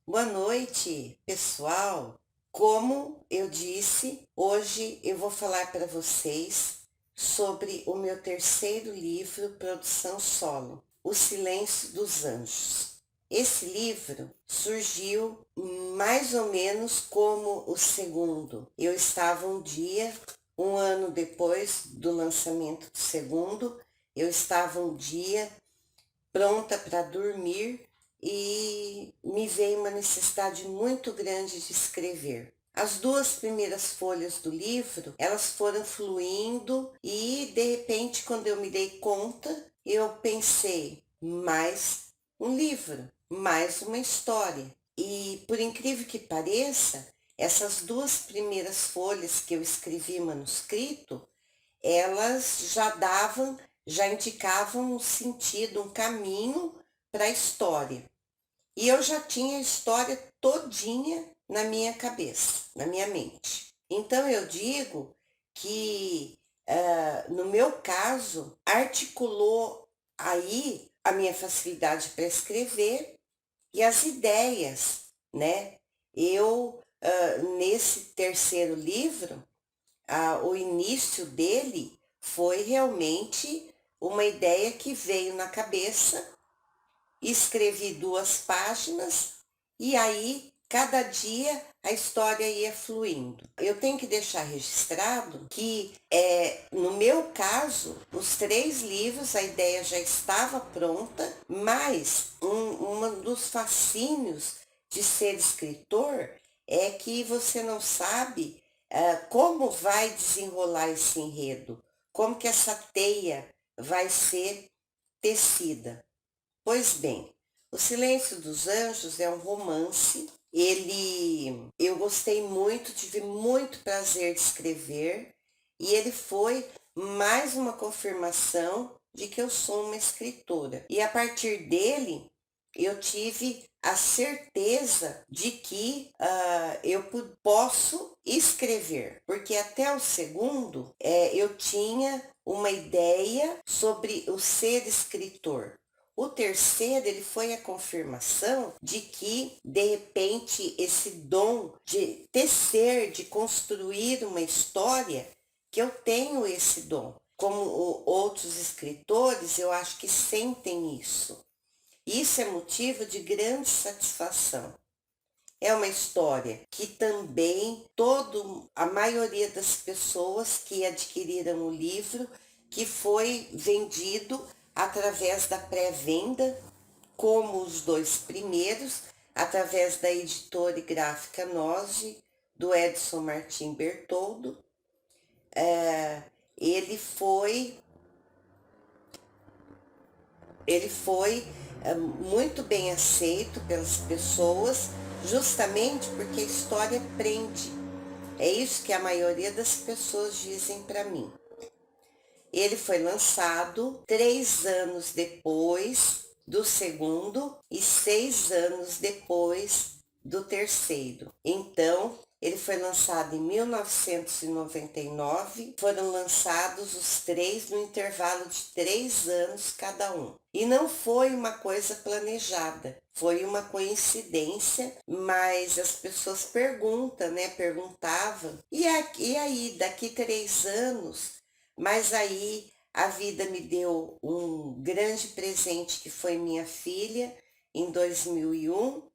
Boa noite, pessoal. Como eu disse, hoje eu vou falar para vocês sobre o meu terceiro livro, Produção Solo, O Silêncio dos Anjos. Esse livro surgiu mais ou menos como o segundo. Eu estava um dia, um ano depois do lançamento do segundo, eu estava um dia pronta para dormir e me veio uma necessidade muito grande de escrever. As duas primeiras folhas do livro, elas foram fluindo e de repente, quando eu me dei conta, eu pensei, mais um livro, mais uma história. E por incrível que pareça, essas duas primeiras folhas que eu escrevi manuscrito, elas já indicavam um sentido, um caminho para a história. E eu já tinha a história todinha na minha cabeça, na minha mente. Então eu digo que, no meu caso, articulou aí a minha facilidade para escrever e as ideias, né? Eu, nesse terceiro livro, o início dele foi realmente uma ideia que veio na cabeça, escrevi 2 páginas e aí cada dia a história ia fluindo. Eu tenho que deixar registrado que, no meu caso, os 3 livros, a ideia já estava pronta, mas um dos fascínios de ser escritor é que você não sabe como vai desenrolar esse enredo, como que essa teia vai ser tecida. Pois bem, O Silêncio dos Anjos é um romance. Eu gostei muito, tive muito prazer de escrever e ele foi mais uma confirmação de que eu sou uma escritora. E a partir dele, eu tive a certeza de que eu posso escrever, porque até o segundo eu tinha uma ideia sobre o ser escritor. O terceiro, ele foi a confirmação de que, de repente, esse dom de tecer, de construir uma história, que eu tenho esse dom. Como outros escritores, eu acho que sentem isso. Isso é motivo de grande satisfação. É uma história que também a maioria das pessoas que adquiriram o livro, que foi vendido através da pré-venda, como os 2 primeiros, através da editora e gráfica Noge, do Edson Martim Bertoldo. É, ele foi, ele foi muito bem aceito pelas pessoas, justamente porque a história prende. É isso que a maioria das pessoas dizem para mim. Ele foi lançado 3 anos depois do segundo e 6 anos depois do terceiro. Então, ele foi lançado em 1999, foram lançados os 3 no intervalo de 3 anos cada um. E não foi uma coisa planejada, foi uma coincidência, mas as pessoas perguntam, né? Perguntavam, e aí, daqui 3 anos? Mas aí a vida me deu um grande presente que foi minha filha em 2001.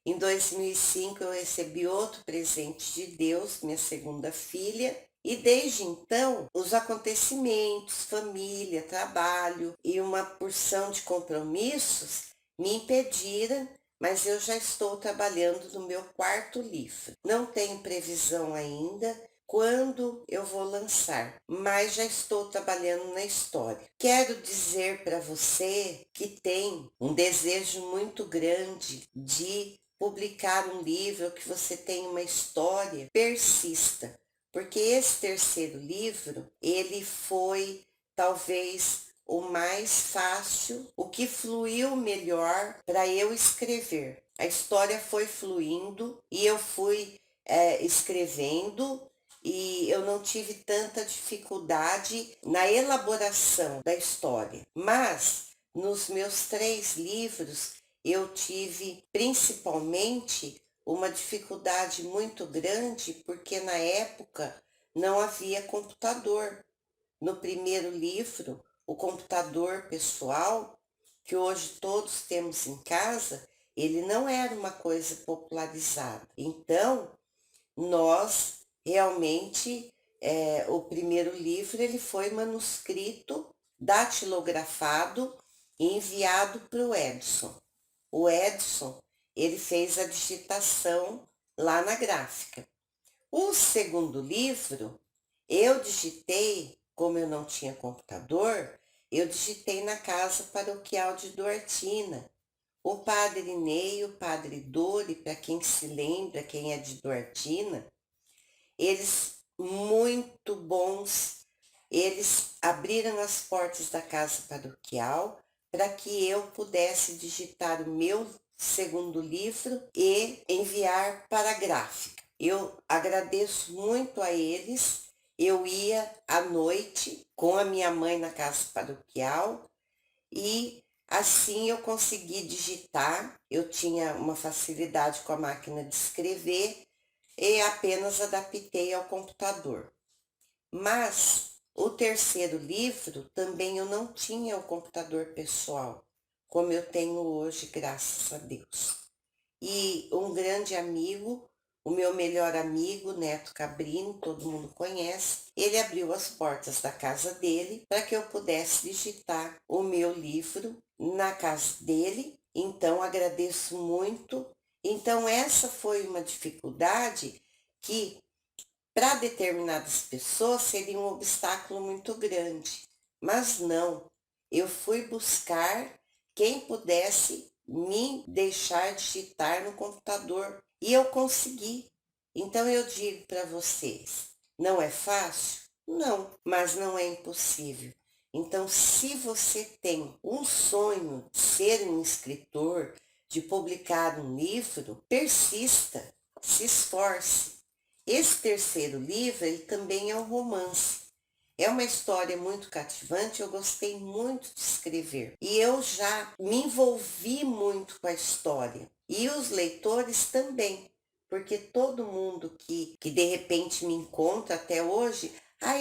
Em 2005 eu recebi outro presente de Deus, minha segunda filha. E desde então, os acontecimentos, família, trabalho e uma porção de compromissos me impediram, mas eu já estou trabalhando no meu quarto livro. Não tenho previsão ainda quando eu vou lançar, mas já estou trabalhando na história. Quero dizer para você que tem um desejo muito grande de publicar um livro, que você tem uma história, persista, porque esse terceiro livro, ele foi talvez o mais fácil, o que fluiu melhor para eu escrever. A história foi fluindo e eu fui escrevendo e eu não tive tanta dificuldade na elaboração da história. Mas nos meus 3 livros eu tive principalmente uma dificuldade muito grande, porque na época não havia computador. No primeiro livro, o computador pessoal, que hoje todos temos em casa, ele não era uma coisa popularizada. Então, nós realmente, o primeiro livro ele foi manuscrito, datilografado e enviado para o Edson. O Edson, ele fez a digitação lá na gráfica. O segundo livro, eu digitei, como eu não tinha computador, eu digitei na casa paroquial de Duartina. O padre Ney e o padre Dori, para quem se lembra, quem é de Duartina, eles muito bons, eles abriram as portas da casa paroquial para que eu pudesse digitar o meu segundo livro e enviar para a gráfica. Eu agradeço muito a eles. Eu ia à noite com a minha mãe na casa paroquial e assim eu consegui digitar. Eu tinha uma facilidade com a máquina de escrever e apenas adaptei ao computador. Mas o terceiro livro também eu não tinha o computador pessoal, como eu tenho hoje, graças a Deus. E um grande amigo, o meu melhor amigo, Neto Cabrini, todo mundo conhece, ele abriu as portas da casa dele para que eu pudesse digitar o meu livro na casa dele. Então agradeço muito. Então essa foi uma dificuldade que para determinadas pessoas seria um obstáculo muito grande, mas não. Eu fui buscar quem pudesse me deixar digitar no computador e eu consegui. Então eu digo para vocês, não é fácil? Não, mas não é impossível. Então, se você tem um sonho de ser um escritor, de publicar um livro, persista, se esforce. Esse terceiro livro, ele também é um romance. É uma história muito cativante, eu gostei muito de escrever. E eu já me envolvi muito com a história. E os leitores também, porque todo mundo que de repente me encontra até hoje,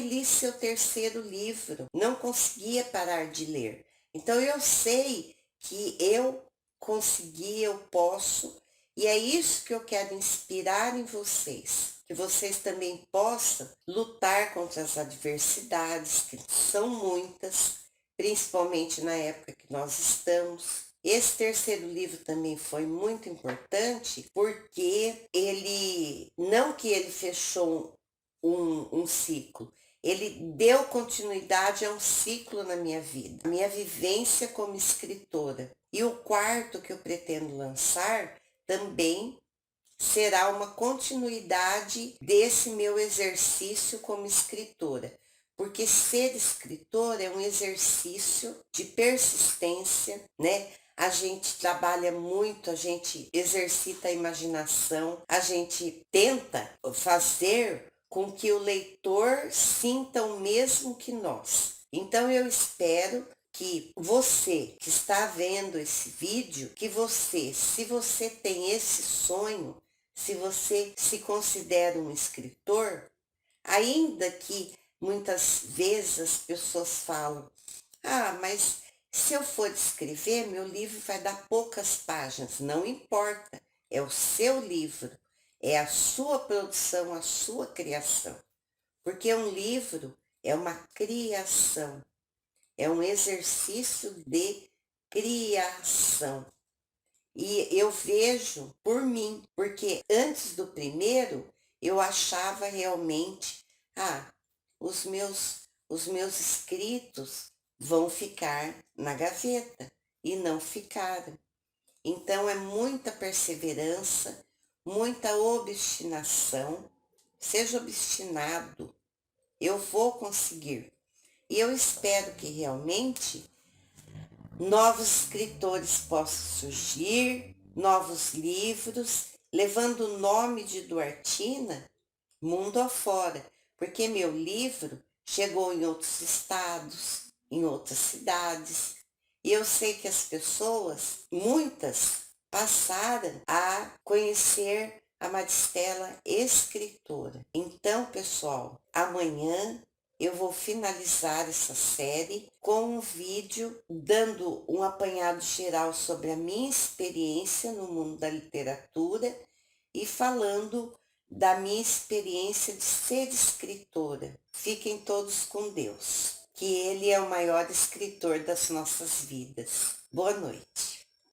li seu terceiro livro, não conseguia parar de ler. Então eu sei que eu consegui, eu posso, e é isso que eu quero inspirar em vocês, que vocês também possam lutar contra as adversidades, que são muitas, principalmente na época que nós estamos. Esse terceiro livro também foi muito importante porque não que ele fechou um ciclo, ele deu continuidade a um ciclo na minha vida, a minha vivência como escritora. E o quarto que eu pretendo lançar também será uma continuidade desse meu exercício como escritora, porque ser escritora é um exercício de persistência, né? A gente trabalha muito, a gente exercita a imaginação, a gente tenta fazer com que o leitor sinta o mesmo que nós. Então eu espero que você que está vendo esse vídeo, que você, se você tem esse sonho, se você se considera um escritor, ainda que muitas vezes as pessoas falam, mas se eu for escrever, meu livro vai dar poucas páginas. Não importa, é o seu livro, é a sua produção, a sua criação. Porque um livro é uma criação, é um exercício de criação. E eu vejo por mim, porque antes do primeiro eu achava realmente, os meus escritos vão ficar na gaveta e não ficaram. Então é muita perseverança, muita obstinação. Seja obstinado, eu vou conseguir. E eu espero que realmente novos escritores possam surgir, novos livros, levando o nome de Duartina mundo afora, porque meu livro chegou em outros estados, em outras cidades. E eu sei que as pessoas, muitas, passaram a conhecer a Maristela escritora. Então, pessoal, amanhã eu vou finalizar essa série com um vídeo dando um apanhado geral sobre a minha experiência no mundo da literatura e falando da minha experiência de ser escritora. Fiquem todos com Deus, que Ele é o maior escritor das nossas vidas. Boa noite.